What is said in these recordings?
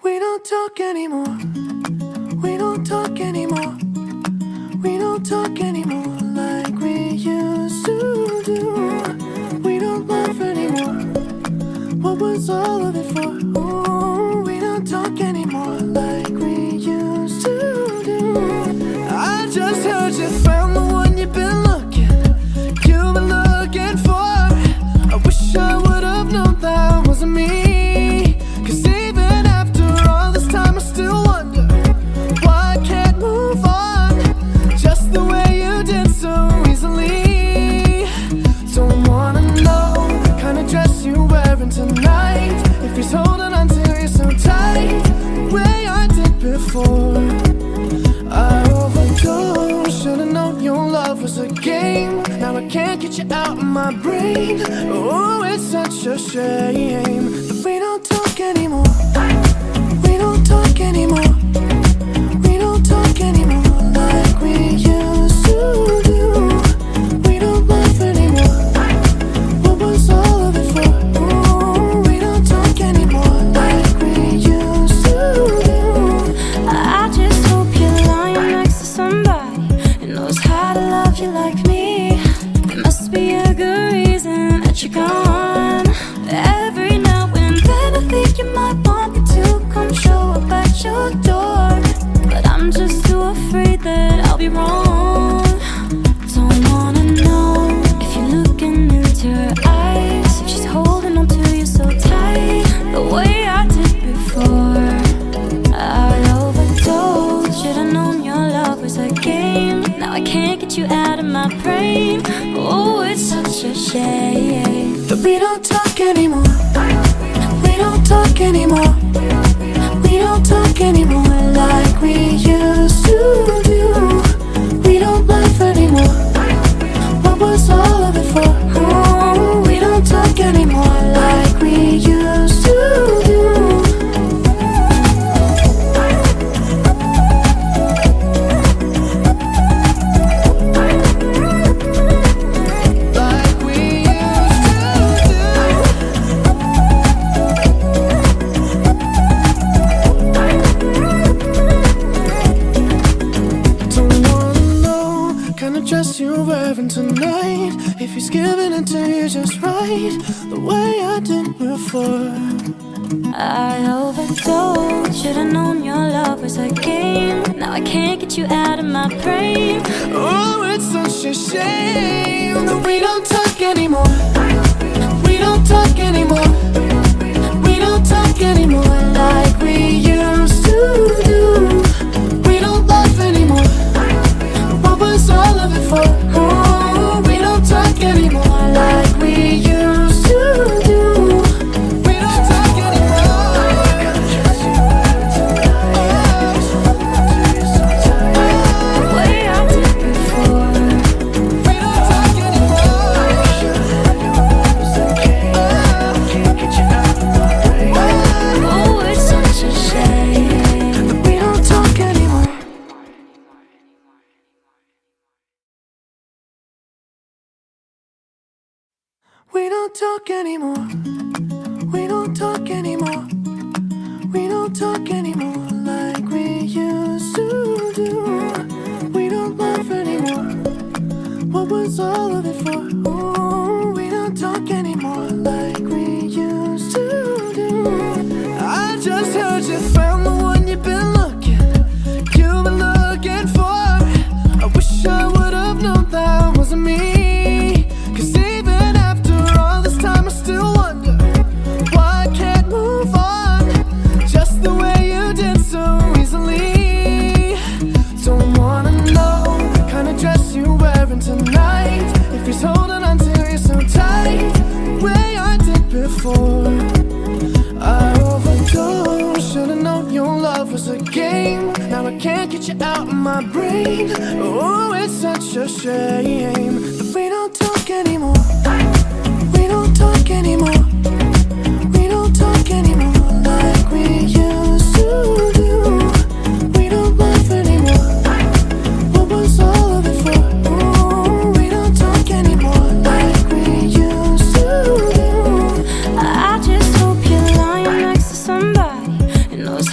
We don't talk anymore. We don't talk anymore. We don't talk anymore like we used to do. We don't laugh anymore. What was all of it for? Ooh, we don't talk anymore like we used to do. I just heard you found the one you've been looking for. I wish I would have known that wasn't me. 'Cause even after all this time I still wonder why I can't move on just the way you did so easily. Don't wanna know the kind of dress you're wearing tonight, if he's holding on to you so tight the way I did before. I overdosed, should've known your love was a game. Now I can't get you out of my brain. Oh, it's such a shame that we don't talk anymore. We don't talk anymore. We don't talk anymore like we used to do. We don't laugh anymore. What was all of it for? Ooh, we don't talk anymore like we used to do. I just hope you're lying next to somebody who knows how to love you like me. There must be a good reason that you're gone. Every now and then I think you might want me to come show up at your door, but I'm just too afraid that I'll be wrong. Don't wanna know if you're looking into her eyes, if she's holding on to you so tight the way I did before. I overdosed, should've known your love was a game. Now I can't get you out of my brain. Oh, it's such a shame that we don't talk anymore. We don't talk anymore. We don't talk anymore like we used to do. We don't laugh anymore. What was all of it for? Oh, we don't talk anymore like we used to do. Dress you're wearing tonight, if he's giving it to you just right the way I did before. I overdosed, should've known your love was a game. Now I can't get you out of my brain. Oh, it's such a shame that we don't talk anymore. We don't talk anymore. We don't talk anymore like we used to do. We don't laugh anymore. What was all of it for? Oh, we don't talk anymore like we used to do. We don't talk anymore. The way I did before. We don't talk anymore. Can't get you out of my brain. Oh, it's such a shame that we don't talk anymore. We don't talk anymore. We don't talk anymore. We don't talk anymore like we used to do. We don't laugh anymore. What was all of it for? Ooh, we don't talk anymore like we used to do. I just heard you found the one you've been looking for. I wish I would have known that wasn't me. Tonight, if he's holding on to you so tight the way I did before. I overdosed, should've known your love was a game. Now I can't get you out of my brain. Oh, it's such a shame that we don't talk anymore. We don't talk anymore. We don't talk anymore like we used to do. We don't laugh anymore. What was all of it for? I just hope you're lying next to somebody who knows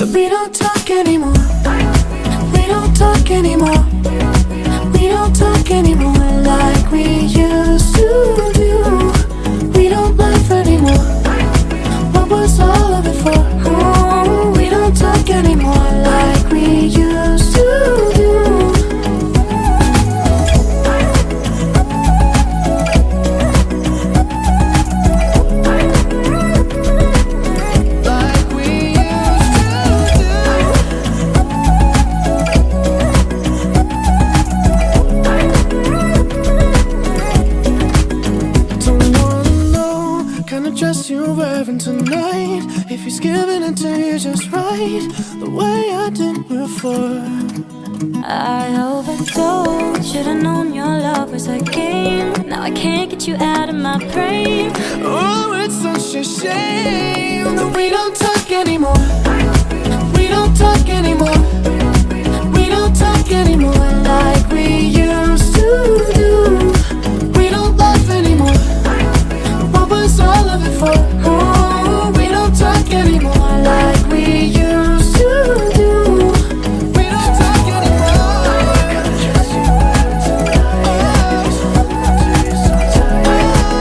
So we don't talk anymore. We don't talk anymore. We don't talk anymore like we used to do. We don't laugh anymore. What was all of it for? Oh, we don't talk anymore like we used to do. Dress you're wearing tonight, if he's giving it to you just right, the way I did before. I overdosed, should've known your love was a game. Now I can't get you out of my brain. Oh, it's such a shame that we don't talk anymore. We don't talk anymore. We don't talk anymore like we used to do. We don't laugh anymore. What was all of it for? Oh, we don't talk anymore like we used to do. We don't talk anymore.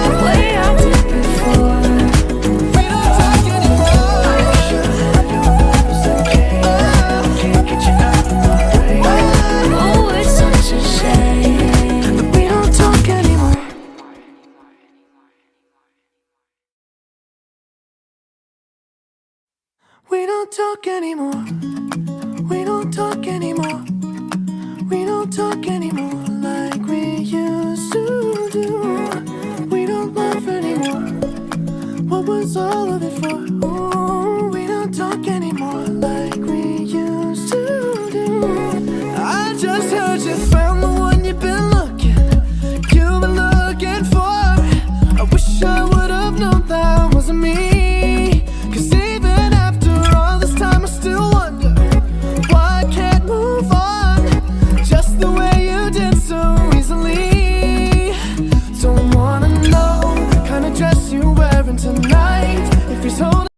The way I did before. We don't talk anymore. Can't get you out of my way. Oh, it's such a shame But we don't talk anymore. We don't talk anymore. We don't talk anymore. We don't talk anymore like we used to do. We don't laugh anymore. What was all of it for? Ooh.